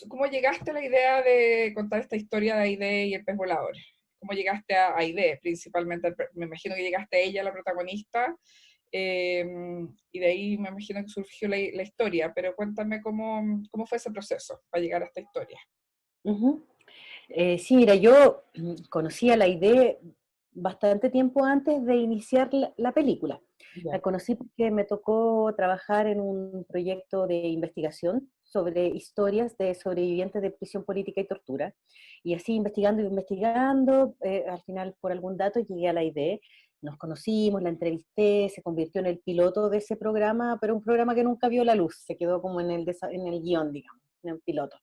cómo llegaste a la idea de contar esta historia de Aide y el pez volador? ¿Cómo llegaste a Aide principalmente? Me imagino que llegaste a ella, la protagonista, eh, y de ahí me imagino que surgió la historia, pero cuéntame cómo fue ese proceso para llegar a esta historia. Ujú. Sí, mira, yo conocí a la idea bastante tiempo antes de iniciar la película. La Ya. conocí porque me tocó trabajar en un proyecto de investigación sobre historias de sobrevivientes de prisión política y tortura. Y así investigando y investigando, al final por algún dato llegué a la idea. Nos conocimos, la entrevisté, se convirtió en el piloto de ese programa, pero un programa que nunca vio la luz, se quedó como en el guión, digamos, en el piloto.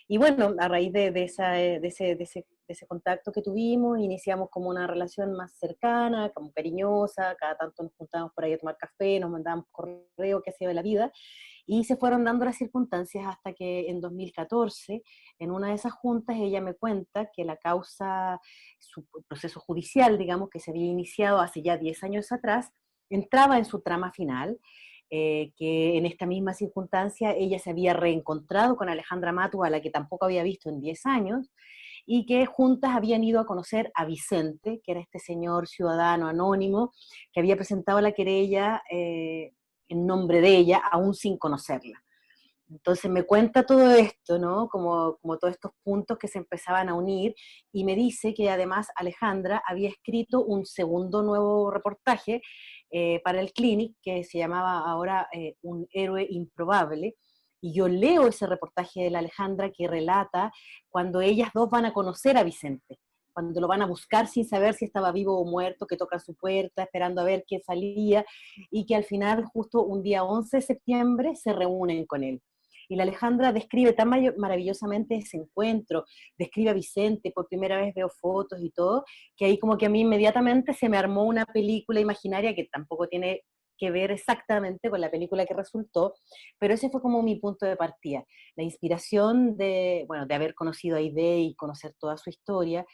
Y bueno, a raíz de ese contacto que tuvimos, iniciamos como una relación más cercana, como cariñosa, cada tanto nos juntábamos por ahí a tomar café, nos mandábamos correo, qué hacía de la vida, y se fueron dando las circunstancias hasta que en 2014, en una de esas juntas, ella me cuenta que la causa, su proceso judicial, digamos, que se había iniciado hace ya 10 años atrás, entraba en su trama final, que en esta misma circunstancia ella se había reencontrado con Alejandra Matus, a la que tampoco había visto en 10 años, y que juntas habían ido a conocer a Vicente, que era este señor ciudadano anónimo, que había presentado la querella en nombre de ella, aún sin conocerla. Entonces me cuenta todo esto, ¿no? Como todos estos puntos que se empezaban a unir, y me dice que además Alejandra había escrito un segundo nuevo reportaje para el Clinic que se llamaba ahora Un héroe improbable, y yo leo ese reportaje de la Alejandra que relata cuando ellas dos van a conocer a Vicente, cuando lo van a buscar sin saber si estaba vivo o muerto, que tocan su puerta esperando a ver quién salía, y que al final justo un día 11 de septiembre se reúnen con él. Y la Alejandra describe tan maravillosamente ese encuentro, describe a Vicente, por primera vez veo fotos y todo, que ahí como que a mí inmediatamente se me armó una película imaginaria que tampoco tiene que ver exactamente con la película que resultó, pero ese fue como mi punto de partida, la inspiración de, bueno, de haber conocido a Aide y conocer toda su historia,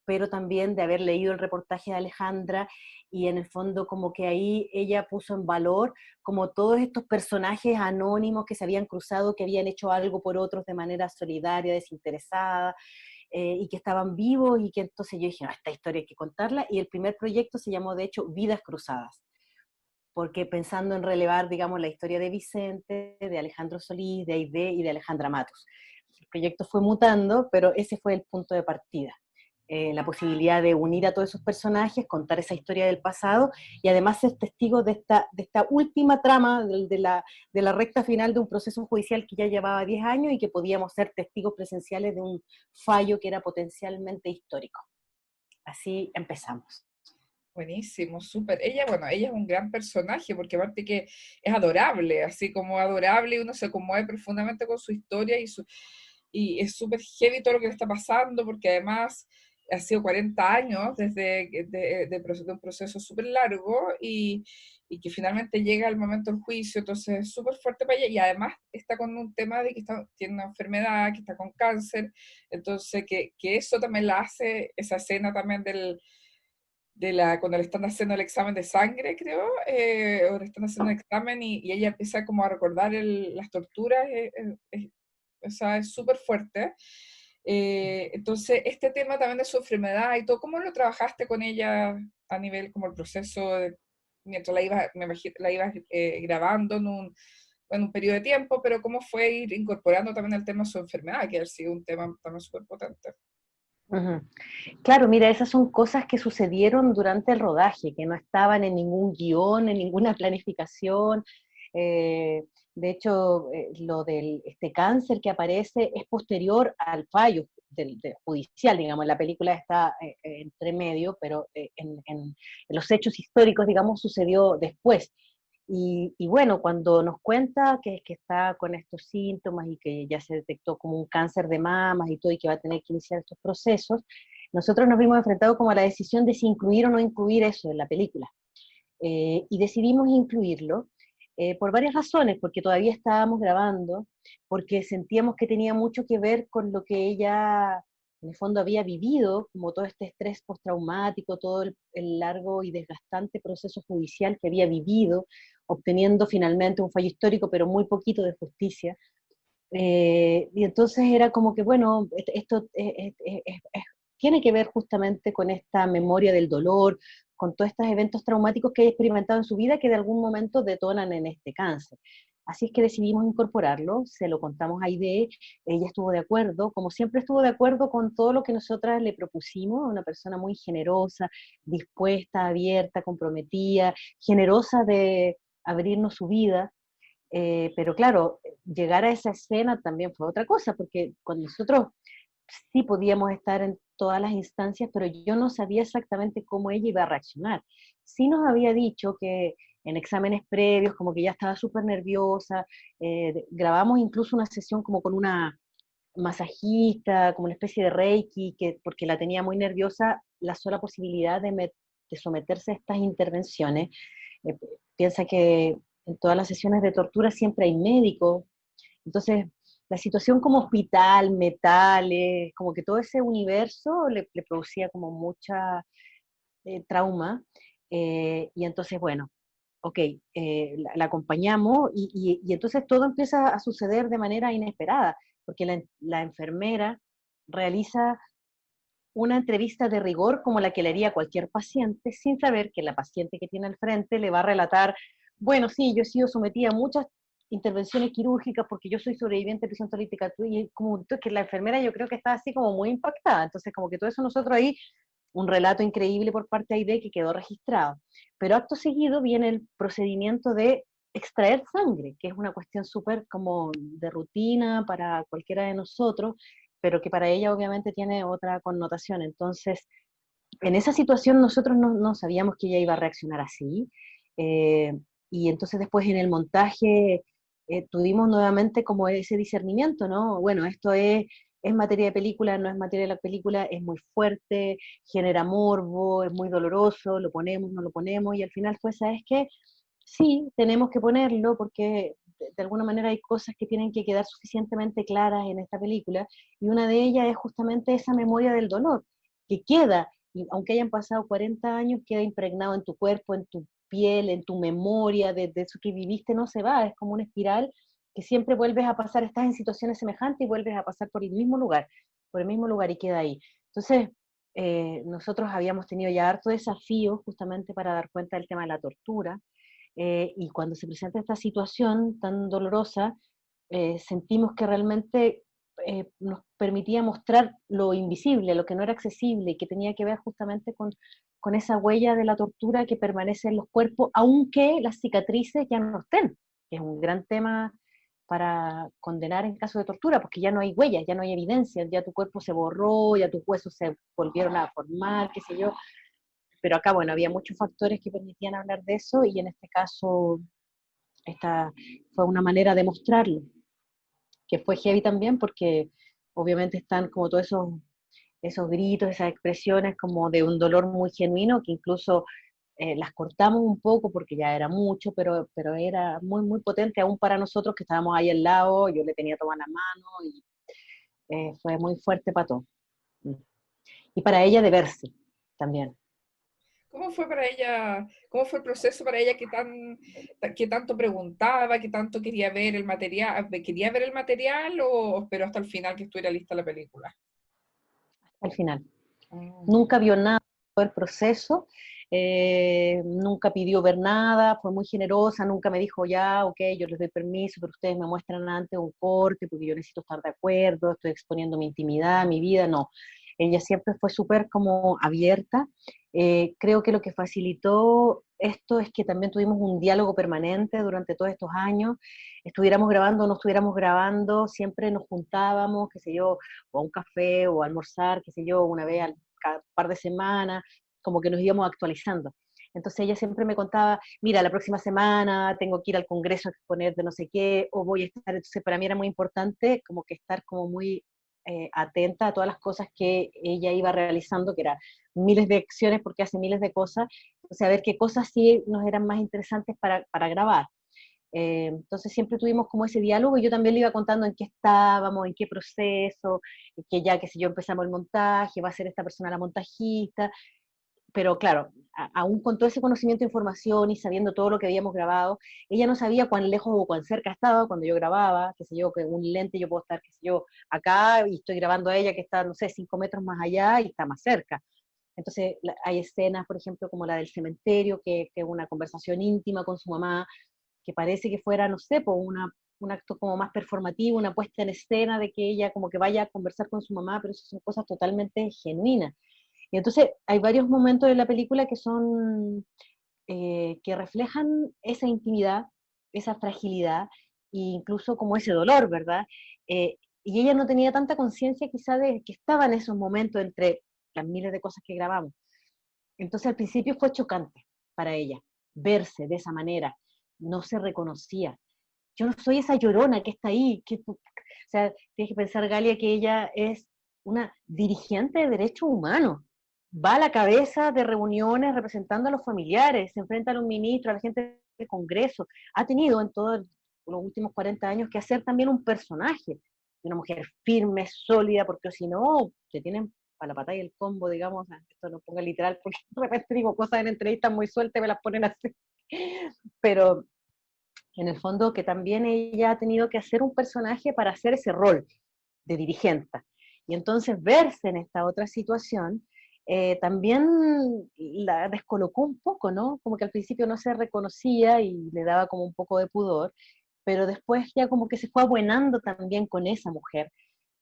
pero también de haber leído el reportaje de Alejandra, y en el fondo como que ahí ella puso en valor como todos estos personajes anónimos que se habían cruzado, que habían hecho algo por otros de manera solidaria, desinteresada, y que estaban vivos, y que entonces yo dije, no, esta historia hay que contarla, y el primer proyecto se llamó de hecho Vidas Cruzadas, porque pensando en relevar, digamos, la historia de Vicente, de Alejandro Solís, de Aide y de Alejandra Matus. El proyecto fue mutando, pero ese fue el punto de partida. La posibilidad de unir a todos esos personajes, contar esa historia del pasado, y además ser testigo de esta última trama de la recta final de un proceso judicial que ya llevaba 10 años y que podíamos ser testigos presenciales de un fallo que era potencialmente histórico. Así empezamos. Buenísimo, súper. Ella, bueno, ella es un gran personaje porque aparte que es adorable, así como adorable, y uno se conmueve profundamente con su historia y es súper heavy todo lo que le está pasando porque además ha sido 40 años desde de un proceso súper largo y que finalmente llega el momento del juicio, entonces es súper fuerte para ella y además está con un tema de que tiene una enfermedad, que está con cáncer, entonces que eso también la hace, esa escena también cuando le están haciendo el examen de sangre, creo, o le están haciendo el examen y ella empieza como a recordar las torturas, o sea, es súper fuerte. Entonces, este tema también de su enfermedad y todo, ¿cómo lo trabajaste con ella a nivel como el proceso mientras me imagino, la ibas grabando en un periodo de tiempo, pero cómo fue ir incorporando también el tema de su enfermedad, que ha sido un tema también súper potente? Ujú. Claro, mira, esas son cosas que sucedieron durante el rodaje, que no estaban en ningún guión, en ninguna planificación. Eh, de hecho, lo del este cáncer que aparece es posterior al fallo del judicial, digamos, la película está entre medio, pero en los hechos históricos, digamos, sucedió después. Y bueno, cuando nos cuenta que está con estos síntomas y que ya se detectó como un cáncer de mamas y todo, y que va a tener que iniciar estos procesos, nosotros nos vimos enfrentados como a la decisión de si incluir o no incluir eso en la película. Y decidimos incluirlo por varias razones, porque todavía estábamos grabando, porque sentíamos que tenía mucho que ver con lo que ella en el fondo había vivido, como todo este estrés postraumático, todo el largo y desgastante proceso judicial que había vivido, obteniendo finalmente un fallo histórico, pero muy poquito de justicia. Y entonces era como que, bueno, esto tiene que ver justamente con esta memoria del dolor, con todos estos eventos traumáticos que he experimentado en su vida que de algún momento detonan en este cáncer. Así es que decidimos incorporarlo, se lo contamos a Aide, ella estuvo de acuerdo, como siempre estuvo de acuerdo con todo lo que nosotras le propusimos, una persona muy generosa, dispuesta, abierta, comprometida, generosa de abrirnos su vida. Pero claro, llegar a esa escena también fue otra cosa, porque cuando nosotros sí podíamos estar en todas las instancias, pero yo no sabía exactamente cómo ella iba a reaccionar. Sí nos había dicho que en exámenes previos, como que ya estaba súper nerviosa, grabamos incluso una sesión como con una masajista, como una especie de reiki, que, porque la tenía muy nerviosa, la sola posibilidad de someterse a estas intervenciones. Eh, Piensa que en todas las sesiones de tortura siempre hay médicos, entonces la situación como hospital, metales, como que todo ese universo le producía como mucha trauma, y entonces, bueno, ok, la acompañamos y entonces todo empieza a suceder de manera inesperada, porque la enfermera realiza una entrevista de rigor como la que le haría cualquier paciente, sin saber que la paciente que tiene al frente le va a relatar, bueno, sí, yo he sido sometida a muchas intervenciones quirúrgicas porque yo soy sobreviviente de prisión política, y como que la enfermera yo creo que está así como muy impactada, entonces como que todo eso nosotros ahí, un relato increíble por parte de AIDE que quedó registrado. Pero acto seguido viene el procedimiento de extraer sangre, que es una cuestión súper como de rutina para cualquiera de nosotros, pero que para ella obviamente tiene otra connotación. Entonces, en esa situación nosotros no sabíamos que ella iba a reaccionar así, eh, y entonces después en el montaje tuvimos nuevamente como ese discernimiento, ¿no? Bueno, esto es materia de película, no es materia de la película, es muy fuerte, genera morbo, es muy doloroso, lo ponemos, no lo ponemos, y al final fue, ¿sabes qué? Sí, tenemos que ponerlo porque de alguna manera hay cosas que tienen que quedar suficientemente claras en esta película, y una de ellas es justamente esa memoria del dolor, que queda, y aunque hayan pasado 40 años, queda impregnado en tu cuerpo, en tu piel, en tu memoria, de eso que viviste no se va, es como una espiral que siempre vuelves a pasar, estás en situaciones semejantes y vuelves a pasar por el mismo lugar y queda ahí. Entonces, nosotros habíamos tenido ya harto desafío justamente para dar cuenta del tema de la tortura, y cuando se presenta esta situación tan dolorosa, sentimos que realmente nos permitía mostrar lo invisible, lo que no era accesible, y que tenía que ver justamente con esa huella de la tortura que permanece en los cuerpos, aunque las cicatrices ya no estén, que es un gran tema para condenar en caso de tortura, porque ya no hay huellas, ya no hay evidencia, ya tu cuerpo se borró, ya tus huesos se volvieron a formar, qué sé yo, pero acá, bueno, había muchos factores que permitían hablar de eso, y en este caso esta fue una manera de mostrarlo, que fue heavy también porque obviamente están como todos esos gritos, esas expresiones como de un dolor muy genuino, que incluso las cortamos un poco porque ya era mucho, pero era muy, muy potente aún para nosotros que estábamos ahí al lado, yo le tenía tomar la mano, y fue muy fuerte para todos. Y para ella de verse también. ¿Cómo fue para ella, cómo fue el proceso para ella que tanto preguntaba, que tanto quería ver el material o pero hasta el final que estuviera lista la película? Al final. Mm. Nunca vio nada del proceso, nunca pidió ver nada, fue muy generosa, nunca me dijo ya, ok, yo les doy permiso, pero ustedes me muestran antes un corte porque yo necesito estar de acuerdo, estoy exponiendo mi intimidad, mi vida, no. Ella siempre fue súper como abierta. Creo que lo que facilitó esto es que también tuvimos un diálogo permanente durante todos estos años, estuviéramos grabando o no estuviéramos grabando, siempre nos juntábamos, qué sé yo, o a un café o a almorzar, qué sé yo, una vez al cada par de semanas, como que nos íbamos actualizando. Entonces ella siempre me contaba, mira, la próxima semana tengo que ir al congreso a exponer de no sé qué, o voy a estar, entonces para mí era muy importante como que estar como muy atenta a todas las cosas que ella iba realizando, que eran miles de acciones porque hace miles de cosas, o sea, a ver qué cosas sí nos eran más interesantes para grabar. Entonces siempre tuvimos como ese diálogo, y yo también le iba contando en qué estábamos, en qué proceso, que ya, qué sé yo, empezamos el montaje, va a ser esta persona la montajista, pero claro, aún con todo ese conocimiento de información y sabiendo todo lo que habíamos grabado, ella no sabía cuán lejos o cuán cerca estaba cuando yo grababa, qué sé yo, que un lente yo puedo estar, qué sé yo, acá y estoy grabando a ella que está, no sé, 5 metros más allá y está más cerca. Entonces hay escenas, por ejemplo, como la del cementerio, que es una conversación íntima con su mamá, que parece que fuera, no sé, pues un acto como más performativo, una puesta en escena de que ella como que vaya a conversar con su mamá, pero eso son cosas totalmente genuinas. Y entonces hay varios momentos de la película que son, que reflejan esa intimidad, esa fragilidad, e incluso como ese dolor, ¿verdad? Y ella no tenía tanta conciencia quizá de que estaba en esos momentos entre las miles de cosas que grabamos. Entonces al principio fue chocante para ella verse de esa manera, no se reconocía. Yo no soy esa llorona que está ahí, o sea, tienes que pensar, Galia, que ella es una dirigente de derechos humanos, va a la cabeza de reuniones representando a los familiares, se enfrenta a los ministros, a la gente del Congreso, ha tenido en todos los últimos 40 años que hacer también un personaje, de una mujer firme, sólida, porque si no, te tienen para la patada y el combo, digamos, esto no ponga literal, porque de repente digo cosas en entrevistas muy sueltas y me las ponen así, pero en el fondo que también ella ha tenido que hacer un personaje para hacer ese rol de dirigente. Y entonces verse en esta otra situación también la descolocó un poco, ¿no? Como que al principio no se reconocía y le daba como un poco de pudor, pero después ya como que se fue abuenando también con esa mujer,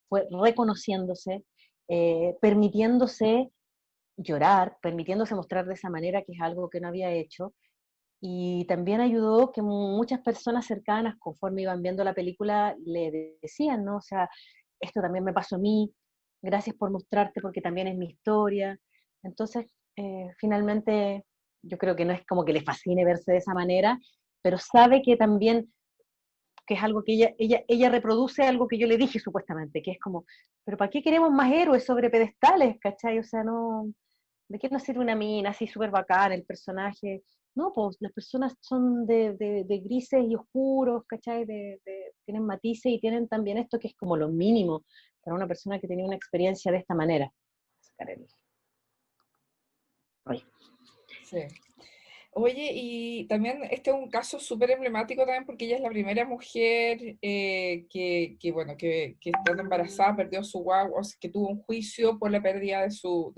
fue reconociéndose, permitiéndose llorar, permitiéndose mostrar de esa manera, que es algo que no había hecho, y también ayudó que muchas personas cercanas, conforme iban viendo la película, le decían, ¿no? O sea, esto también me pasó a mí, gracias por mostrarte porque también es mi historia. Entonces, finalmente, yo creo que no es como que le fascine verse de esa manera, pero sabe que también, que es algo que ella reproduce algo que yo le dije supuestamente, que es como, pero ¿para qué queremos más héroes sobre pedestales, cachai? O sea, no, ¿de qué nos sirve una mina así súper bacán, el personaje? No, pues las personas son de grises y oscuros, ¿cachai? Tienen matices y tienen también esto que es como lo mínimo para una persona que tenía una experiencia de esta manera. Sacar el rollo. Sí. Oye, y también este es un caso súper emblemático también porque ella es la primera mujer bueno, que estando embarazada perdió su guagua, o sea, que tuvo un juicio por la pérdida de su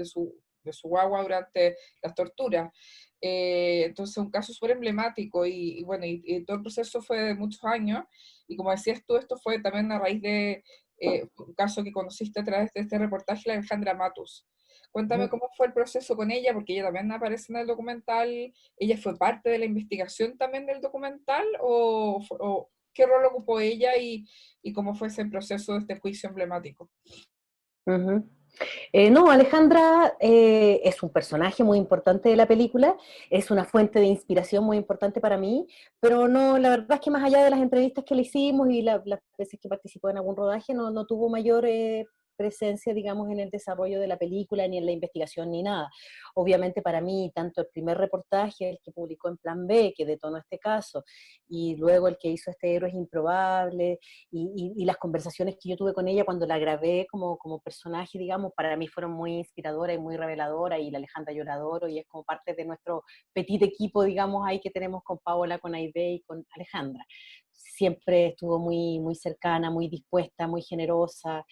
guagua durante las torturas. Entonces, un caso súper emblemático y bueno, y todo el proceso fue de muchos años y como decías tú, esto fue también a raíz de un caso que conociste a través de este reportaje, la Alejandra Matus. Cuéntame cómo fue el proceso con ella, porque ella también aparece en el documental. ¿Ella fue parte de la investigación también del documental? ¿O qué rol ocupó ella y cómo fue ese proceso de este juicio emblemático? Uh-huh. No, Alejandra es un personaje muy importante de la película, es una fuente de inspiración muy importante para mí, pero no, la verdad es que más allá de las entrevistas que le hicimos y las veces que participó en algún rodaje, no tuvo mayor presencia, digamos, en el desarrollo de la película, ni en la investigación, ni nada. Obviamente para mí, tanto el primer reportaje, el que publicó en Plan B, que detonó este caso, y luego el que hizo este Héroes Improbables, y las conversaciones que yo tuve con ella cuando la grabé como personaje, digamos, para mí fueron muy inspiradoras y muy reveladoras, y la Alejandra yo la adoro, y es como parte de nuestro petit equipo, digamos, ahí que tenemos con Paola, con Aide y con Alejandra. Siempre estuvo muy, muy cercana, muy dispuesta, muy generosa,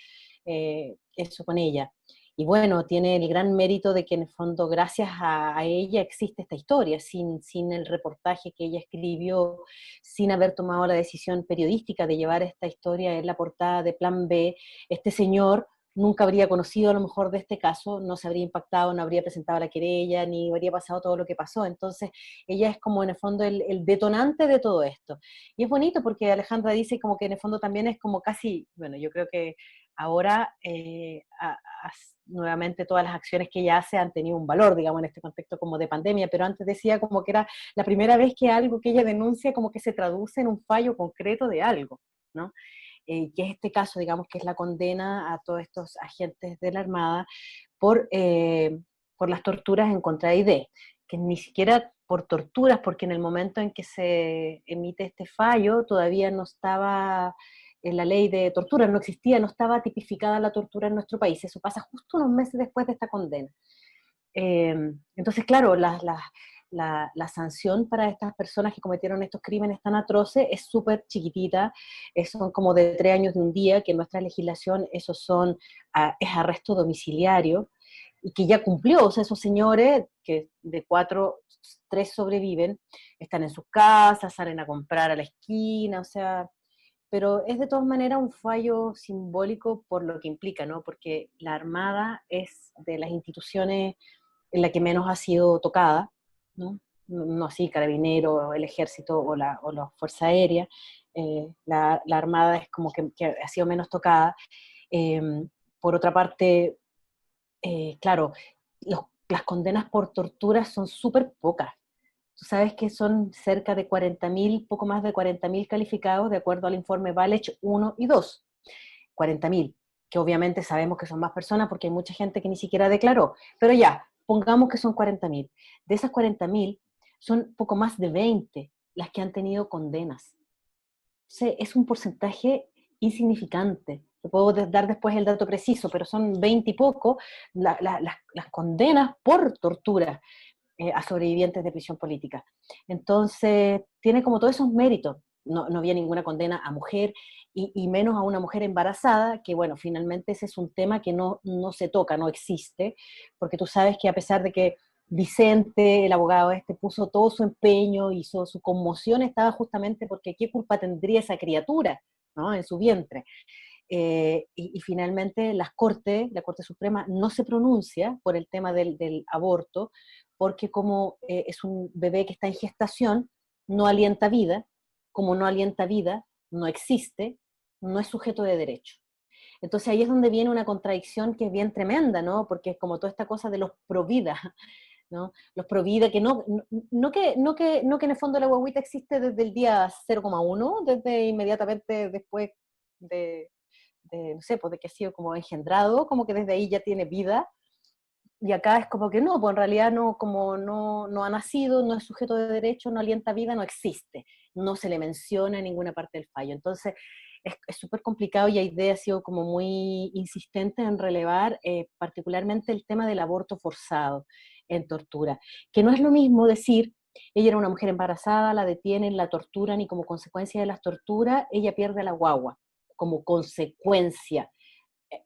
eso con ella. Y bueno, tiene el gran mérito de que en el fondo, gracias a ella, existe esta historia. Sin el reportaje que ella escribió, sin haber tomado la decisión periodística de llevar esta historia en la portada de Plan B, este señor nunca habría conocido a lo mejor de este caso, no se habría impactado, no habría presentado la querella, ni habría pasado todo lo que pasó. Entonces, ella es como en el fondo el detonante de todo esto. Y es bonito porque Alejandra dice como que en el fondo también es como casi, bueno, yo creo que ahora nuevamente todas las acciones que ella hace han tenido un valor, digamos, en este contexto como de pandemia, pero antes decía como que era la primera vez que algo que ella denuncia como que se traduce en un fallo concreto de algo, ¿no? Que es este caso, digamos, que es la condena a todos estos agentes de la Armada por, eh, por las torturas en contra de ID, que ni siquiera por torturas, porque en el momento en que se emite este fallo todavía no estaba en la ley de tortura, no existía, no estaba tipificada la tortura en nuestro país. Eso pasa justo unos meses después de esta condena. Entonces, claro, la sanción para estas personas que cometieron estos crímenes tan atroces es súper chiquitita, son como de 3 años de un día, que en nuestra legislación eso es arresto domiciliario, y que ya cumplió, o sea, esos señores que de 4, 3 sobreviven, están en sus casas, salen a comprar a la esquina, o sea, pero es de todas maneras un fallo simbólico por lo que implica, ¿no? Porque la Armada es de las instituciones en la que menos ha sido tocada, ¿no? No así Carabinero, el Ejército o la Fuerza Aérea, la Armada es como que ha sido menos tocada. Eh, por otra parte, claro, las condenas por tortura son súper pocas. Tú sabes que son cerca de 40.000, poco más de 40.000 calificados de acuerdo al informe Valech 1 y 2. 40.000, que obviamente sabemos que son más personas porque hay mucha gente que ni siquiera declaró, pero ya, pongamos que son 40.000. De esas 40.000, son poco más de 20 las que han tenido condenas. O sea, es un porcentaje insignificante. Te puedo dar después el dato preciso, pero son 20 y poco las condenas por tortura a sobrevivientes de prisión política. Entonces, tiene como todos esos méritos. No había ninguna condena a mujer, y menos a una mujer embarazada, que bueno, finalmente ese es un tema que no se toca, no existe, porque tú sabes que a pesar de que Vicente, el abogado este, puso todo su empeño, hizo su conmoción, estaba justamente porque qué culpa tendría esa criatura, ¿no? En su vientre. Y finalmente la Corte Suprema no se pronuncia por el tema del aborto, porque como es un bebé que está en gestación, no alienta vida, como no alienta vida, no existe, no es sujeto de derecho. Entonces ahí es donde viene una contradicción que es bien tremenda, ¿no? Porque es como toda esta cosa de los pro vida, ¿no? Los pro vida que no que en el fondo la guaguita existe desde el día 0,1, desde inmediatamente después no sé, pues de que ha sido como engendrado, como que desde ahí ya tiene vida, y acá es como que no, pues en realidad no, como no ha nacido, no es sujeto de derecho, no alienta vida, no existe, no se le menciona en ninguna parte del fallo. Entonces es súper complicado, y Aide ha sido como muy insistente en relevar particularmente el tema del aborto forzado en tortura, que no es lo mismo decir, ella era una mujer embarazada, la detienen, la torturan, y como consecuencia de las torturas, ella pierde a la guagua, como consecuencia.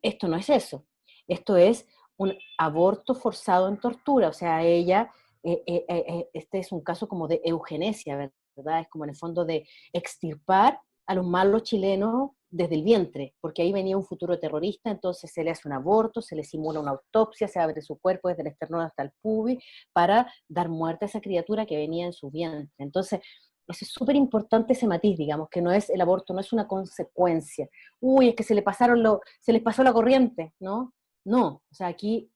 Esto no es eso, esto es un aborto forzado en tortura, o sea, ella, este es un caso como de eugenesia, ¿verdad? Es como en el fondo de extirpar a los malos chilenos desde el vientre, porque ahí venía un futuro terrorista, entonces se le hace un aborto, se le simula una autopsia, se abre su cuerpo desde el esternón hasta el pubis para dar muerte a esa criatura que venía en su vientre. Entonces, eso es súper importante, ese matiz, digamos, que no es el aborto, no es una consecuencia. Uy, es que se les pasó la corriente, ¿no? No, o sea, aquí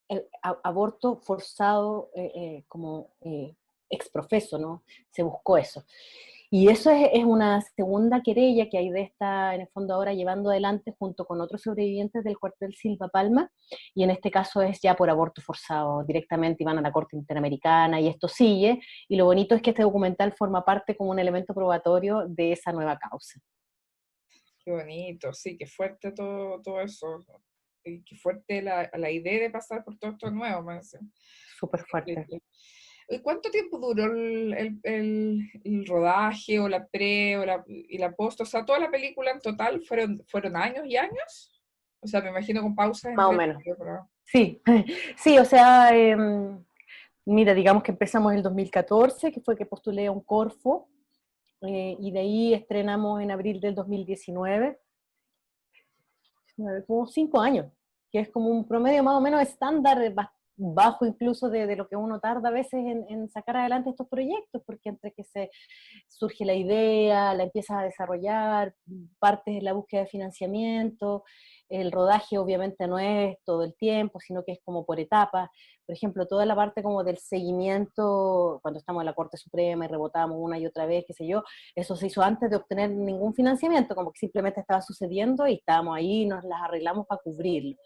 el aborto forzado como exprofeso, ¿no? Se buscó eso. Y eso es una segunda querella que Aide está en el fondo ahora llevando adelante junto con otros sobrevivientes del cuartel Silva Palma, y en este caso es ya por aborto forzado, directamente iban a la Corte Interamericana y esto sigue, y lo bonito es que este documental forma parte como un elemento probatorio de esa nueva causa. Qué bonito, sí, qué fuerte todo eso. Y qué fuerte la idea de pasar por todo esto nuevo, más. Súper fuerte. ¿Y cuánto tiempo duró el rodaje o la pre y la post? O sea, toda la película en total fueron años y años. O sea, me imagino con pausas Más o entre menos. medio, pero Sí, sí, o sea, mira, digamos que empezamos el 2014, que fue que postulé a un Corfo, y de ahí estrenamos en abril del 2019, como 5 años, que es como un promedio más o menos estándar, bajo incluso de lo que uno tarda a veces en sacar adelante estos proyectos, porque entre que se surge la idea, la empiezas a desarrollar, partes en la búsqueda de financiamiento, el rodaje obviamente no es todo el tiempo, sino que es como por etapas. Por ejemplo, toda la parte como del seguimiento, cuando estamos en la Corte Suprema y rebotamos una y otra vez, qué sé yo, eso se hizo antes de obtener ningún financiamiento, como que simplemente estaba sucediendo y estábamos ahí, nos las arreglamos para cubrirlo.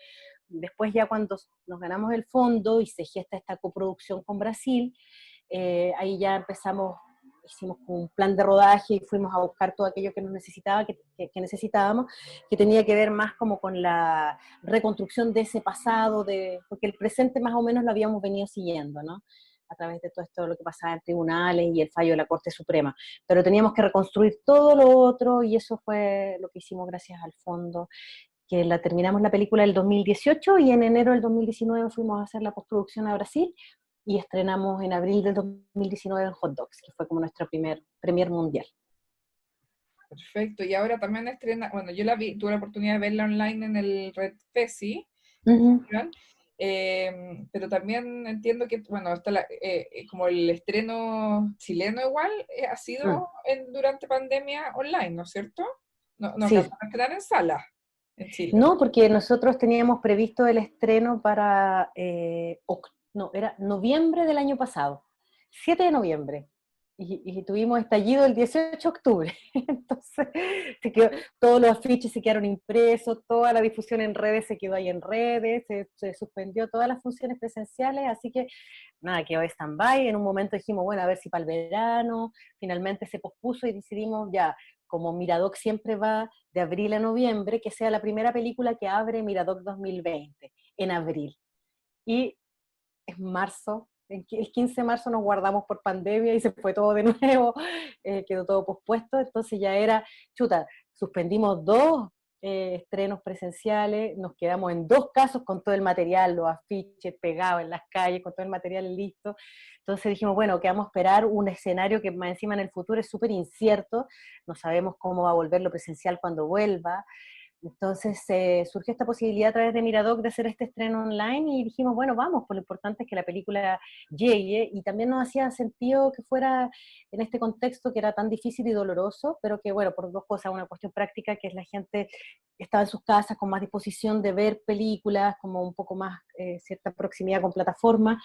Después ya cuando nos ganamos el fondo y se gesta esta coproducción con Brasil, ahí ya empezamos hicimos un plan de rodaje y fuimos a buscar todo aquello que nos necesitaba, que necesitábamos, que tenía que ver más como con la reconstrucción de ese pasado, porque el presente más o menos lo habíamos venido siguiendo, ¿no? A través de todo esto, lo que pasaba en tribunales y el fallo de la Corte Suprema. Pero teníamos que reconstruir todo lo otro y eso fue lo que hicimos gracias al fondo, que terminamos la película el 2018 y en enero del 2019 fuimos a hacer la postproducción a Brasil y estrenamos en abril del 2019 en Hot Dogs, que fue como nuestra premier mundial. Perfecto, y ahora también estrena, bueno, yo la vi, tuve la oportunidad de verla online en el Red Festi, pero también entiendo que, bueno, hasta como el estreno chileno igual ha sido durante pandemia online, ¿no es cierto? No Sí. alcanzaron a estrenar en sala en Chile. No, porque nosotros teníamos previsto el estreno para, no, era noviembre del año pasado, 7 de noviembre. Y tuvimos estallido el 18 de octubre. Entonces, todos los afiches se quedaron impresos, toda la difusión en redes se quedó ahí en redes, se suspendió todas las funciones presenciales, así que nada, quedó stand-by. En un momento dijimos, bueno, a ver si para el verano, finalmente se pospuso y decidimos ya, como Miradoc siempre va de abril a noviembre, que sea la primera película que abre Miradoc 2020, en abril. Y en marzo, el 15 de marzo nos guardamos por pandemia y se fue todo de nuevo, quedó todo pospuesto, entonces ya era, chuta, suspendimos 2 estrenos presenciales, nos quedamos en 2 casos con todo el material, los afiches pegados en las calles, con todo el material listo. Entonces dijimos, bueno, que vamos a esperar un escenario que más encima en el futuro es súper incierto, no sabemos cómo va a volver lo presencial cuando vuelva. Entonces surgió esta posibilidad a través de Miradoc de hacer este estreno online y dijimos, bueno, vamos, pues lo importante es que la película llegue y también nos hacía sentido que fuera en este contexto que era tan difícil y doloroso, pero que bueno, por 2 cosas, una cuestión práctica que es la gente estaba en sus casas con más disposición de ver películas, como un poco más cierta proximidad con plataformas,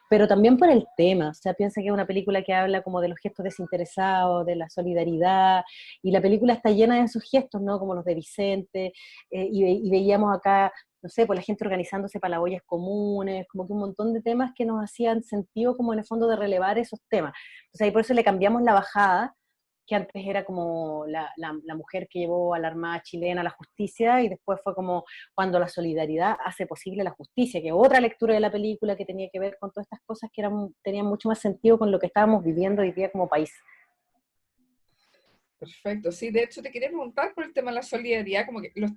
pero también por el tema, o sea, piensa que es una película que habla como de los gestos desinteresados, de la solidaridad, y la película está llena de esos gestos, ¿no? Como los de Vicente, y veíamos acá, no sé, pues la gente organizándose para las ollas comunes, como que un montón de temas que nos hacían sentido como en el fondo de relevar esos temas. O sea, y por eso le cambiamos la bajada, que antes era como la mujer que llevó a la Armada chilena a la justicia, y después fue como cuando la solidaridad hace posible la justicia, que otra lectura de la película que tenía que ver con todas estas cosas que tenían mucho más sentido con lo que estábamos viviendo hoy día como país. Perfecto, sí, de hecho te quería preguntar por el tema de la solidaridad, como que los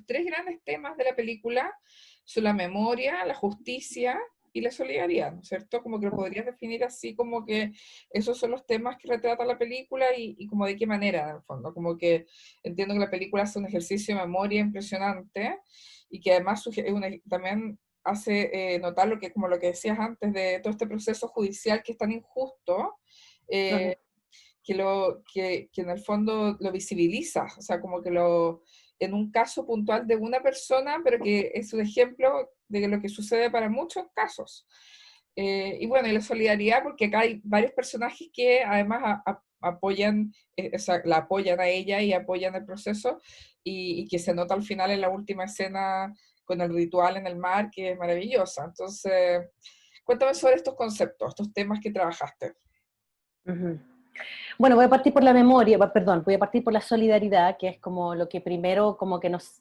3 grandes temas de la película son la memoria, la justicia y la solidaridad, ¿no es cierto? Como que lo podrías definir así, como que esos son los temas que retrata la película y como de qué manera, en el fondo, como que entiendo que la película hace un ejercicio de memoria impresionante y que además también hace notar lo que, como lo que decías antes, de todo este proceso judicial que es tan injusto. Uh-huh. Que en el fondo lo visibiliza, o sea, como que en un caso puntual de una persona, pero que es un ejemplo de lo que sucede para muchos casos. Y bueno, y la solidaridad, porque acá hay varios personajes que además apoyan, o sea, la apoyan a ella y apoyan el proceso, y que se nota al final en la última escena con el ritual en el mar, que es maravillosa. Entonces, cuéntame sobre estos conceptos, estos temas que trabajaste. Uh-huh. Bueno, voy a partir por la memoria, perdón, voy a partir por la solidaridad, que es como lo que primero como que nos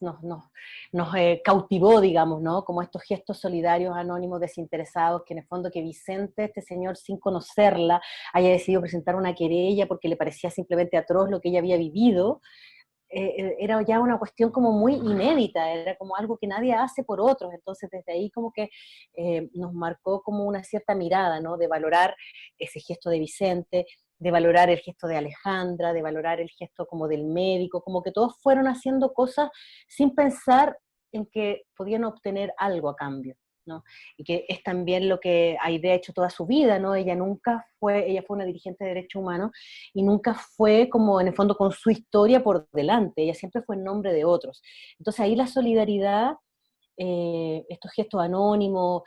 cautivó, digamos, ¿no? Como estos gestos solidarios, anónimos, desinteresados, que en el fondo que Vicente, este señor, sin conocerla, haya decidido presentar una querella porque le parecía simplemente atroz lo que ella había vivido, era ya una cuestión como muy inédita, era como algo que nadie hace por otros, entonces desde ahí como que nos marcó como una cierta mirada, ¿no? De valorar ese gesto de Vicente, de valorar el gesto de Alejandra, de valorar el gesto como del médico, como que todos fueron haciendo cosas sin pensar en que podían obtener algo a cambio, ¿no? Y que es también lo que Aide ha hecho toda su vida, ¿no? Ella fue una dirigente de derechos humanos y nunca fue como en el fondo con su historia por delante, ella siempre fue en nombre de otros. Entonces ahí la solidaridad, estos gestos anónimos,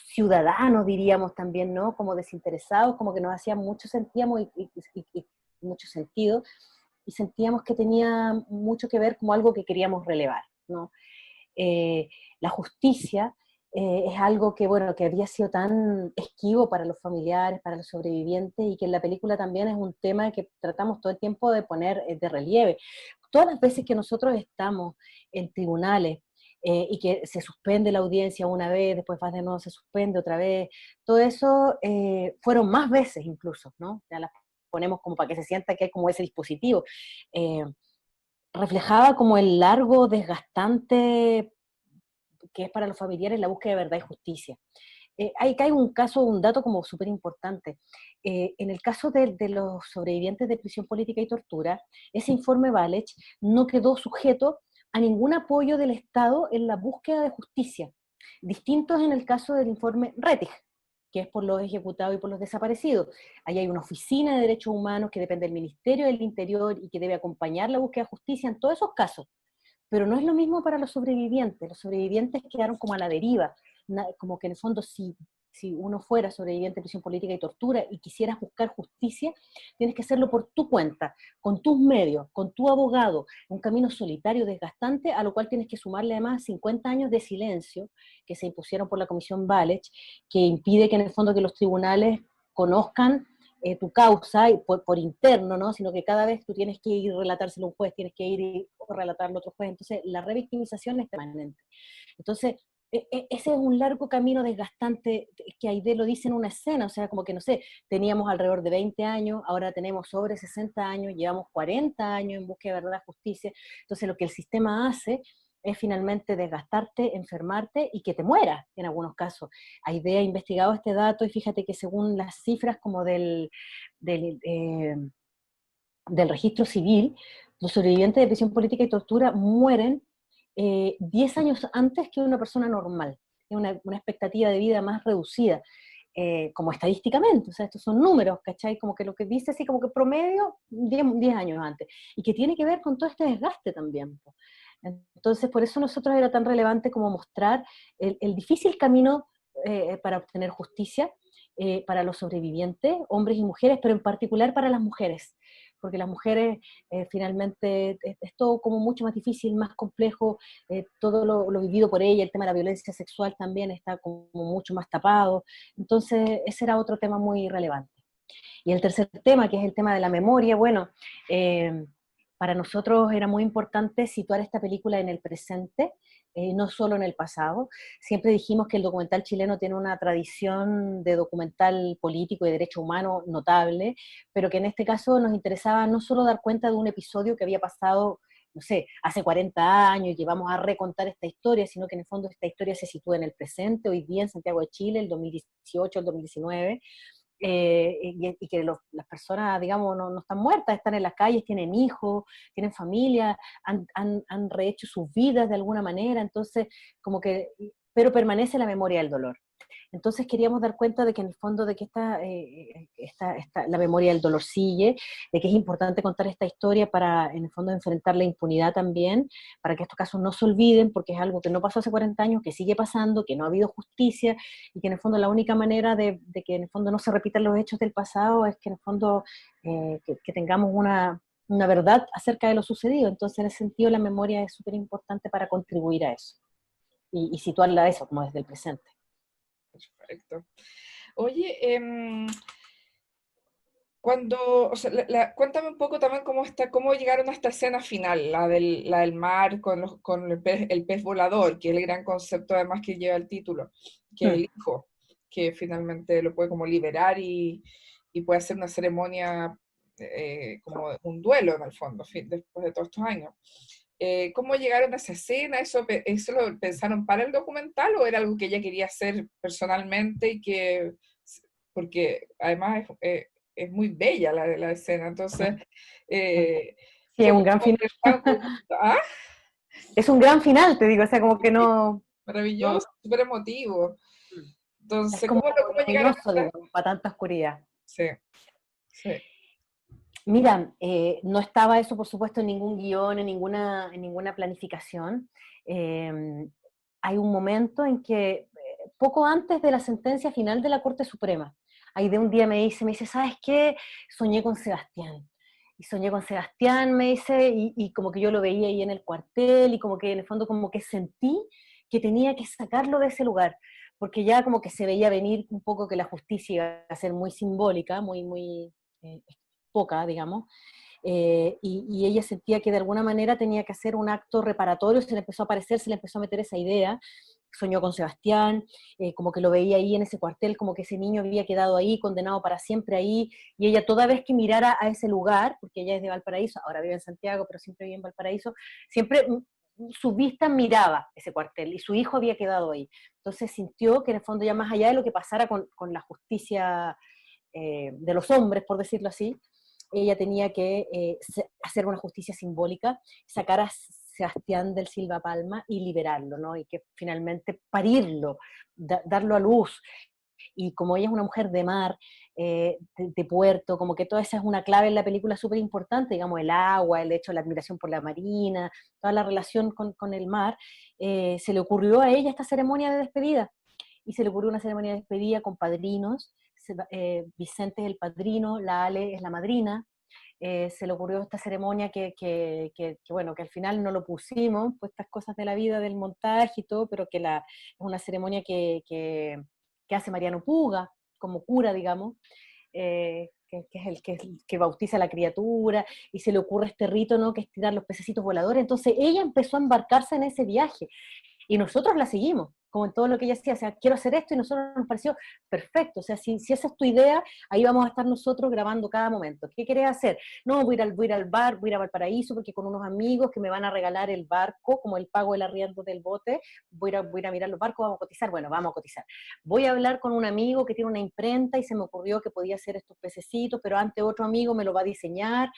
ciudadanos diríamos también, ¿no? Como desinteresados, como que nos hacían mucho, sentíamos y mucho sentido, y sentíamos que tenía mucho que ver como algo que queríamos relevar, ¿no? La justicia es algo que, bueno, que había sido tan esquivo para los familiares, para los sobrevivientes, y que en la película también es un tema que tratamos todo el tiempo de poner de relieve. Todas las veces que nosotros estamos en tribunales y que se suspende la audiencia una vez, después vas de nuevo, se suspende otra vez, todo eso fueron más veces incluso, ¿no? Ya las ponemos como para que se sienta que hay como ese dispositivo. Eh, Reflejaba como el largo, desgastante que es para los familiares la búsqueda de verdad y justicia. Ahí cae un caso, un dato como súper importante. En el caso de los sobrevivientes de prisión política y tortura, ese informe Valech no quedó sujeto a ningún apoyo del Estado en la búsqueda de justicia. Distintos en el caso del informe Rettig, que es por los ejecutados y por los desaparecidos. Ahí hay una oficina de derechos humanos que depende del Ministerio del Interior y que debe acompañar la búsqueda de justicia en todos esos casos. Pero no es lo mismo para los sobrevivientes quedaron como a la deriva, como que en el fondo si uno fuera sobreviviente de prisión política y tortura y quisieras buscar justicia, tienes que hacerlo por tu cuenta, con tus medios, con tu abogado, un camino solitario, desgastante, a lo cual tienes que sumarle además 50 años de silencio que se impusieron por la Comisión Valech, que impide que en el fondo que los tribunales conozcan tu causa y por interno, ¿no? Sino que cada vez tú tienes que ir a relatárselo a un juez, tienes que ir y relatarlo a otro juez. Entonces, la revictimización es permanente. Entonces, ese es un largo camino desgastante que Aide lo dice en una escena, o sea, como que no sé, teníamos alrededor de 20 años, ahora tenemos sobre 60 años, llevamos 40 años en búsqueda de verdad, justicia. Entonces, lo que el sistema hace es finalmente desgastarte, enfermarte y que te mueras en algunos casos. Aide ha investigado este dato y fíjate que según las cifras como del, eh, del registro civil, los sobrevivientes de prisión política y tortura mueren 10 años antes que una persona normal. Es una expectativa de vida más reducida, como estadísticamente. O sea, estos son números, ¿cachai? Como que lo que dice así, como que promedio 10 años antes. Y que tiene que ver con todo este desgaste también. Entonces, por eso nosotros era tan relevante como mostrar el difícil camino para obtener justicia para los sobrevivientes, hombres y mujeres, pero en particular para las mujeres, porque las mujeres finalmente es todo como mucho más difícil, más complejo, todo lo vivido por ella, el tema de la violencia sexual también está como mucho más tapado, entonces ese era otro tema muy relevante. Y el tercer tema, que es el tema de la memoria, bueno, eh, para nosotros era muy importante situar esta película en el presente, no solo en el pasado. Siempre dijimos que el documental chileno tiene una tradición de documental político y de derecho humano notable, pero que en este caso nos interesaba no solo dar cuenta de un episodio que había pasado, no sé, hace 40 años y que vamos a recontar esta historia, sino que en el fondo esta historia se sitúa en el presente, hoy día en Santiago de Chile, el 2018, el 2019, y que las personas, digamos, no están muertas, están en las calles, tienen hijos, tienen familia, han rehecho sus vidas de alguna manera, entonces, como que, pero permanece la memoria del dolor. Entonces queríamos dar cuenta de que en el fondo de que la memoria del dolor sigue, de que es importante contar esta historia para en el fondo enfrentar la impunidad también, para que estos casos no se olviden, porque es algo que no pasó hace 40 años, que sigue pasando, que no ha habido justicia, y que en el fondo la única manera de que en el fondo no se repitan los hechos del pasado es que en el fondo que tengamos una verdad acerca de lo sucedido. Entonces en ese sentido la memoria es súper importante para contribuir a eso, y situarla a eso como desde el presente. Perfecto. Oye, cuando, o sea, cuéntame un poco también cómo llegaron a esta escena final, la del mar con el pez volador, que es el gran concepto además que lleva el título, que es Hmm. el hijo, que finalmente lo puede como liberar y puede hacer una ceremonia como un duelo en el fondo, después de todos estos años. ¿Cómo llegaron a esa escena? ¿Eso lo pensaron para el documental o era algo que ella quería hacer personalmente y porque además es muy bella la escena, entonces Sí, es un gran final. conversaron ¿Ah? Es un gran final, te digo, o sea, como que no, Maravilloso, súper emotivo. es Entonces, como ¿cómo llegaron a luminoso, esta? digamos, para tanta oscuridad. Sí, sí. Mira, no estaba eso, por supuesto, en ningún guión, en ninguna planificación. Eh, Hay un momento en que, poco antes de la sentencia final de la Corte Suprema, ahí de un día me dice, ¿sabes qué? Soñé con Sebastián. Y soñé con Sebastián, me dice, y como que yo lo veía ahí en el cuartel, y como que en el fondo como que sentí que tenía que sacarlo de ese lugar, porque ya como que se veía venir un poco que la justicia iba a ser muy simbólica, muy eh, poca, digamos, y ella sentía que de alguna manera tenía que hacer un acto reparatorio, se le empezó a aparecer, se le empezó a meter esa idea, soñó con Sebastián, como que lo veía ahí en ese cuartel, como que ese niño había quedado ahí, condenado para siempre ahí, y ella toda vez que mirara a ese lugar, porque ella es de Valparaíso, ahora vive en Santiago, pero siempre vive en Valparaíso, siempre su vista miraba ese cuartel, y su hijo había quedado ahí. Entonces sintió que en el fondo ya más allá de lo que pasara con la justicia de los hombres, por decirlo así, ella tenía que hacer una justicia simbólica, sacar a Sebastián del Silva Palma y liberarlo, ¿no? Y que finalmente parirlo, darlo a luz. Y como ella es una mujer de mar, de puerto, como que toda esa es una clave en la película súper importante, digamos, el agua, el hecho de la admiración por la marina, toda la relación con el mar, se le ocurrió a ella esta ceremonia de despedida. Y se le ocurrió una ceremonia de despedida con padrinos, Vicente es el padrino, la Ale es la madrina, se le ocurrió esta ceremonia bueno, que al final no lo pusimos, pues estas cosas de la vida, del montaje y todo, pero es una ceremonia que hace Mariano Puga, como cura, digamos, que es que bautiza a la criatura, y se le ocurre este rito, ¿no?, que es tirar los pececitos voladores. Entonces ella empezó a embarcarse en ese viaje, y nosotros la seguimos, como en todo lo que ella hacía, o sea, quiero hacer esto, y nosotros nos pareció perfecto, o sea, si esa es tu idea, ahí vamos a estar nosotros grabando cada momento. ¿Qué querés hacer? No, voy a ir al bar, voy a ir a Valparaíso, porque con unos amigos que me van a regalar el barco, como el pago del arriendo del bote, voy a ir a mirar los barcos, vamos a cotizar, bueno, vamos a cotizar. Voy a hablar con un amigo que tiene una imprenta, y se me ocurrió que podía hacer estos pececitos, pero antes otro amigo me lo va a diseñar,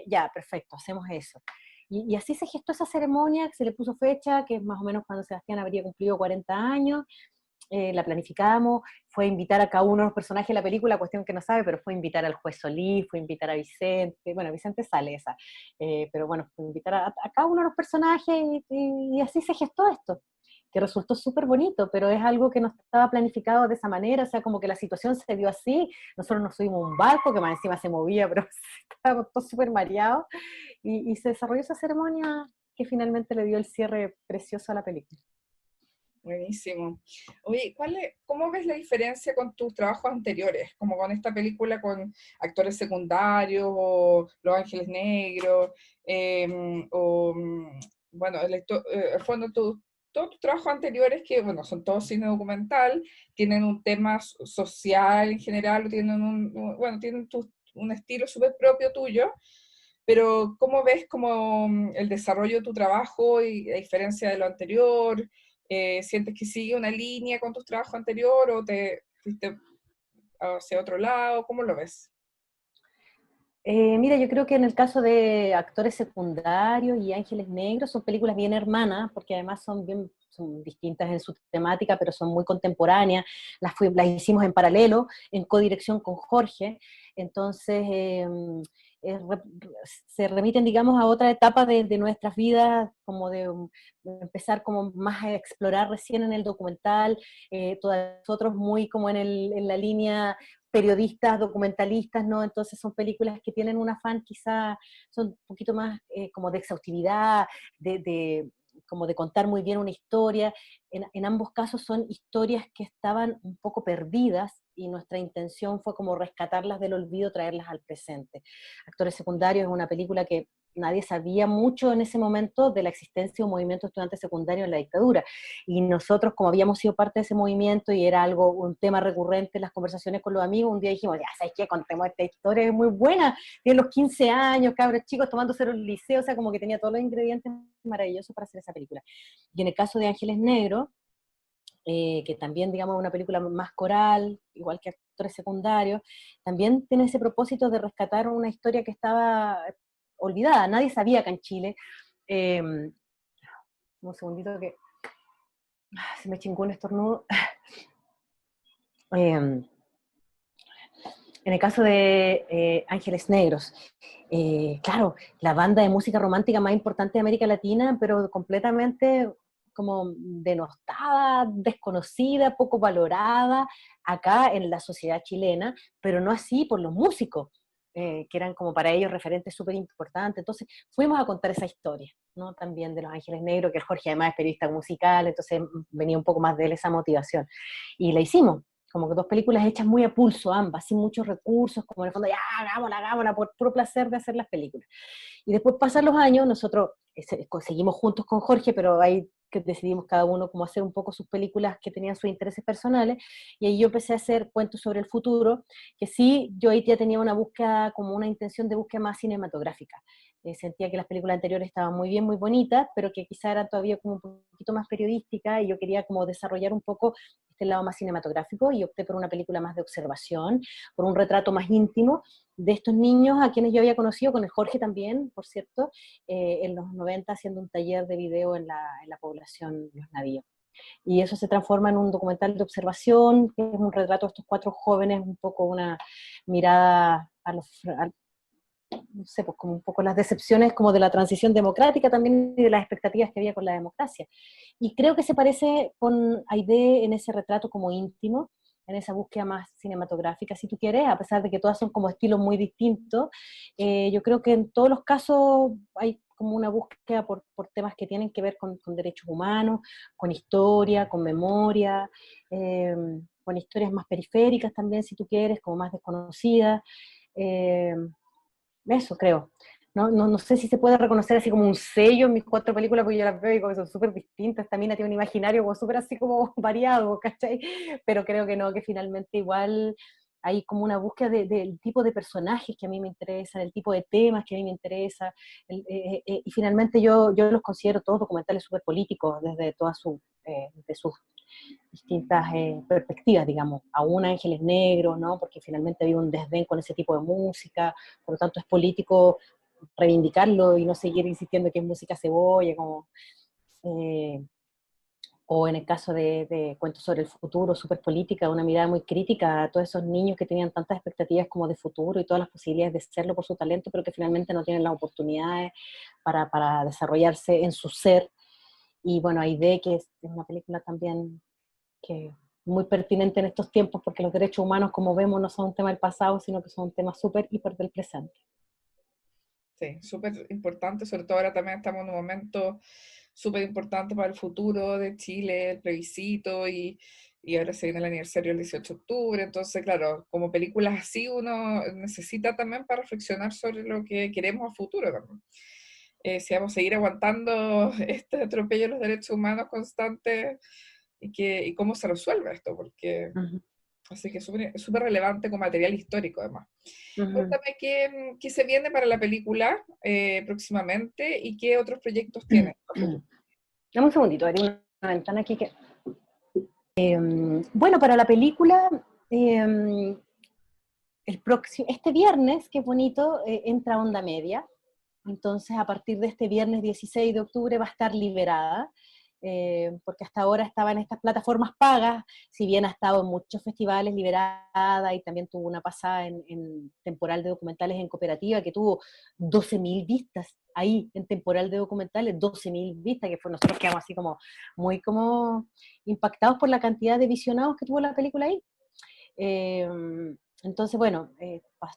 ya, perfecto, hacemos eso. Y así se gestó esa ceremonia, que se le puso fecha, que es más o menos cuando Sebastián habría cumplido 40 años, la planificamos, fue invitar a cada uno de los personajes de la película, cuestión que no sabe, pero fue invitar al juez Solís, fue invitar a Vicente, bueno, Vicente sale esa, pero bueno, fue invitar a cada uno de los personajes, y así se gestó esto, que resultó súper bonito, pero es algo que no estaba planificado de esa manera, o sea, como que la situación se dio así, nosotros nos subimos a un barco que más encima se movía, pero estábamos todos súper mareados, y se desarrolló esa ceremonia que finalmente le dio el cierre precioso a la película. Buenísimo. Oye, ¿cómo ves la diferencia con tus trabajos anteriores? Como con esta película con actores secundarios o Los Ángeles Negros, bueno, al fondo todos tus trabajos anteriores, que bueno, son todos cine documental, tienen un tema social en general, tienen bueno, tienen un estilo súper propio tuyo, pero ¿cómo ves como el desarrollo de tu trabajo y a diferencia de lo anterior? ¿Sientes que sigue una línea con tus trabajos anteriores o te fuiste hacia otro lado? ¿Cómo lo ves? Mira, yo creo que en el caso de Actores Secundarios y Ángeles Negros son películas bien hermanas, porque además son distintas en su temática, pero son muy contemporáneas. Las hicimos en paralelo, en codirección con Jorge, entonces eh, re- se remiten, digamos, a otra etapa de nuestras vidas, como de empezar como más a explorar recién en el documental, todos nosotros muy como en la línea periodistas, documentalistas, ¿no? Entonces son películas que tienen un afán quizá, son un poquito más como de exhaustividad, como de contar muy bien una historia. En ambos casos son historias que estaban un poco perdidas, y nuestra intención fue como rescatarlas del olvido, traerlas al presente. Actores Secundarios es una película que nadie sabía mucho en ese momento de la existencia de un movimiento estudiante secundario en la dictadura. Y nosotros, como habíamos sido parte de ese movimiento y era un tema recurrente en las conversaciones con los amigos, un día dijimos, ya, ¿sabes qué? Contemos esta historia, es muy buena. Tiene los 15 años, cabros chicos tomándose el liceo, o sea, como que tenía todos los ingredientes maravillosos para hacer esa película. Y en el caso de Ángeles Negros, que también, digamos, es una película más coral, igual que Actores Secundarios, también tiene ese propósito de rescatar una historia que estaba olvidada, nadie sabía acá en Chile. Eh, un segundito que se me chingó un estornudo. En el caso de Ángeles Negros, claro, la banda de música romántica más importante de América Latina, pero completamente como denostada, desconocida, poco valorada acá en la sociedad chilena, pero no así por los músicos. que eran como para ellos referentes súper importantes. Entonces fuimos a contar esa historia, ¿no? También de Los Ángeles Negros, que el Jorge además es periodista musical, entonces venía un poco más de él esa motivación. Y la hicimos, como que dos películas hechas muy a pulso ambas, sin muchos recursos, como en el fondo, ya, hagámosla, por puro placer de hacer las películas. Y después pasan los años, nosotros seguimos juntos con Jorge, pero ahí que decidimos cada uno cómo hacer un poco sus películas que tenían sus intereses personales, y ahí yo empecé a hacer cuentos sobre el futuro, que sí, yo ahí ya tenía una búsqueda, como una intención de búsqueda más cinematográfica. Sentía que las películas anteriores estaban muy bien, muy bonitas, pero que quizá eran todavía como un poquito más periodísticas, y yo quería como desarrollar un poco este lado más cinematográfico, y opté por una película más de observación, por un retrato más íntimo de estos niños a quienes yo había conocido, con el Jorge también, por cierto, en los 90 haciendo un taller de video en la población Los Navíos. Y eso se transforma en un documental de observación, que es un retrato de estos cuatro jóvenes, un poco una mirada no sé, pues como un poco las decepciones como de la transición democrática también y de las expectativas que había con la democracia. Y creo que se parece con Aidé en ese retrato como íntimo, en esa búsqueda más cinematográfica, si tú quieres, a pesar de que todas son como estilos muy distintos. Yo creo que en todos los casos hay como una búsqueda por temas que tienen que ver con derechos humanos, con historia, con memoria, con historias más periféricas también, si tú quieres, como más desconocidas. Eh, Eso creo. No sé si se puede reconocer así como un sello en mis cuatro películas, porque yo las veo y como que son súper distintas. También tiene un imaginario como súper así como variado, ¿cachai? Pero creo que no, que finalmente igual hay como una búsqueda del tipo de personajes que a mí me interesan, el tipo de temas que a mí me interesa. Y finalmente yo los considero todos documentales súper políticos desde todas de sus distintas perspectivas, digamos, aún Ángeles Negros, ¿no? Porque finalmente había un desdén con ese tipo de música, por lo tanto es político reivindicarlo y no seguir insistiendo que es música cebolla, como, eh, o en el caso de Cuentos sobre el futuro, súper política, una mirada muy crítica a todos esos niños que tenían tantas expectativas como de futuro y todas las posibilidades de serlo por su talento, pero que finalmente no tienen las oportunidades para desarrollarse en su ser. Y bueno, Aide, que es una película también que muy pertinente en estos tiempos, porque los derechos humanos, como vemos, no son un tema del pasado, sino que son un tema súper, hiper del presente. Sí, súper importante, sobre todo ahora también estamos en un momento súper importante para el futuro de Chile, el plebiscito, y ahora se viene el aniversario del 18 de octubre, entonces, claro, como películas así uno necesita también para reflexionar sobre lo que queremos a futuro también. Si vamos a seguir aguantando este atropello de los derechos humanos constantes y cómo se resuelve esto, porque Uh -huh. así que es súper relevante con material histórico además. Uh -huh. Cuéntame qué se viene para la película próximamente y qué otros proyectos tienes a futuro. Dame un segundito, haré una ventana aquí que... bueno, para la película, este viernes, qué bonito, entra Onda Media. Entonces, a partir de este viernes 16 de octubre va a estar liberada, porque hasta ahora estaba en estas plataformas pagas, si bien ha estado en muchos festivales liberada y también tuvo una pasada en temporal de documentales en Cooperativa que tuvo 12.000 vistas ahí en temporal de documentales, 12.000 vistas, que fue, nosotros quedamos así como muy como impactados por la cantidad de visionados que tuvo la película ahí. Eh, entonces, bueno,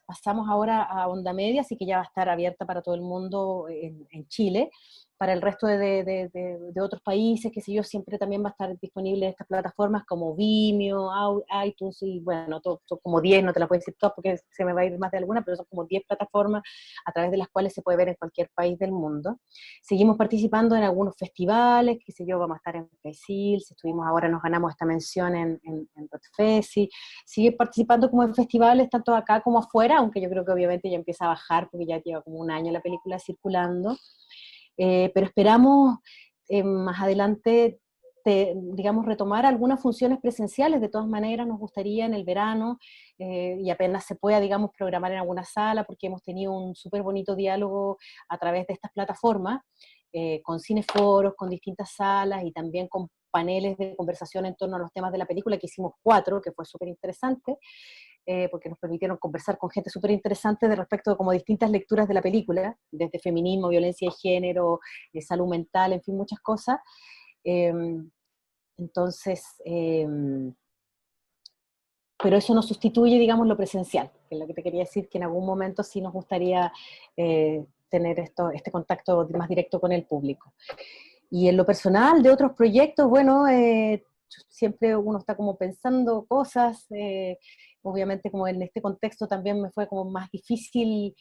pasamos ahora a Onda Media, así que ya va a estar abierta para todo el mundo en Chile. Para el resto de otros países, que sé yo, siempre también va a estar disponible en estas plataformas como Vimeo, iTunes y bueno, como 10, no te la puedo decir todas porque se me va a ir más de alguna, pero son como 10 plataformas a través de las cuales se puede ver en cualquier país del mundo. Seguimos participando en algunos festivales, qué sé yo, vamos a estar en FESILS, estuvimos ahora, nos ganamos esta mención en Rotfesi, sigue participando como en festivales, tanto acá como afuera, aunque yo creo que obviamente ya empieza a bajar porque ya lleva como un año la película circulando. Pero esperamos más adelante, digamos, retomar algunas funciones presenciales. De todas maneras, nos gustaría en el verano, y apenas se pueda, digamos, programar en alguna sala, porque hemos tenido un súper bonito diálogo a través de estas plataformas, con cineforos, con distintas salas y también con paneles de conversación en torno a los temas de la película, que hicimos 4, que fue súper interesante, porque nos permitieron conversar con gente súper interesante de respecto de como distintas lecturas de la película, desde feminismo, violencia de género, salud mental, en fin, muchas cosas. Eh, entonces, pero eso no sustituye, digamos, lo presencial, que es lo que te quería decir, que en algún momento sí nos gustaría tener este contacto más directo con el público. Y en lo personal, de otros proyectos, bueno, siempre uno está como pensando cosas, obviamente como en este contexto también me fue como más difícil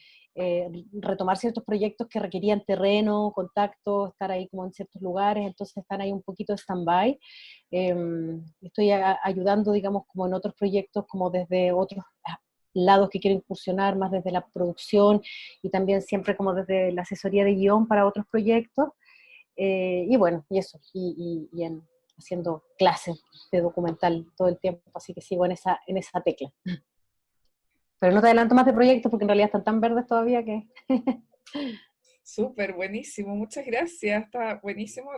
retomar ciertos proyectos que requerían terreno, contacto, estar ahí como en ciertos lugares, entonces están ahí un poquito de stand-by. Estoy ayudando, digamos, como en otros proyectos, como desde otros lados que quiero incursionar, más desde la producción y también siempre como desde la asesoría de guión para otros proyectos. Y bueno, y eso, haciendo clases de documental todo el tiempo, así que sigo en esa tecla. Pero no te adelanto más de proyectos porque en realidad están tan verdes todavía que... Súper, buenísimo, muchas gracias, está buenísimo.